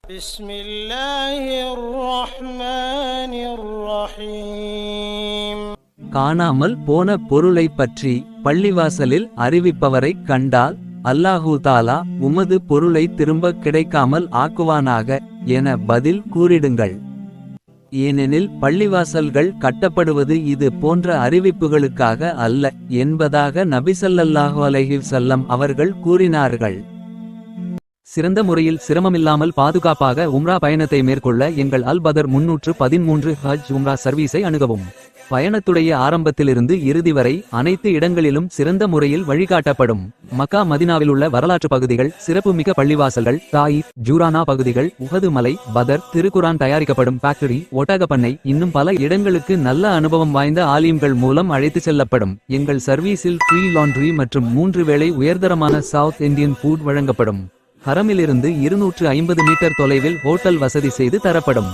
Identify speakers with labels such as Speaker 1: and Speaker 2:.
Speaker 1: بسم الله الرحمن الرحيم.
Speaker 2: காணாமல் போன பொருளை பற்றி பள்ளிவாசலில் அறிவிப்பவரைக் கண்டால் அல்லாஹு தாலா உமது பொருளை திரும்ப கிடைக்காமல் ஆக்குவானாக என பதில் கூறிடுங்கள். ஏனெனில் பள்ளிவாசல்கள் கட்டப்படுவது இது போன்ற அறிவிப்புகளுக்காக அல்ல என்பதாக நபிசல்லல்லாஹு அலைஹி வஸல்லம் அவர்கள் கூறினார்கள். சிறந்த முறையில் சிரமமில்லாமல் பாதுகாப்பாக உம்ரா பயணத்தை மேற்கொள்ள எங்கள் அல் பதர் 313 ஹஜ் உம்ரா சர்வீஸை அணுகவும். பயணத்துடைய ஆரம்பத்திலிருந்து இறுதி வரை அனைத்து இடங்களிலும் சிறந்த முறையில் வழிகாட்டப்படும். மக்கா மதினாவிலுள்ள வரலாற்று பகுதிகள், சிறப்புமிக்க பள்ளிவாசல்கள், தாயிஃப், ஜூரானா பகுதிகள், உஹது மலை, பதர், திருக்குரான் தயாரிக்கப்படும் ஃபேக்டரி, ஒட்டகப்பண்ணை, இன்னும் பல இடங்களுக்கு நல்ல அனுபவம் வாய்ந்த ஆலிம்கள் மூலம் அழைத்து செல்லப்படும். எங்கள் சர்வீஸில் ஃப்ரீ லாண்ட்ரி மற்றும் 3 வேளை உயர்தரமான சவுத் இந்தியன் ஃபுட் வழங்கப்படும். ஹரமிலிருந்து 250 மீட்டர் தொலைவில் ஹோட்டல் வசதி செய்து தரப்படும்.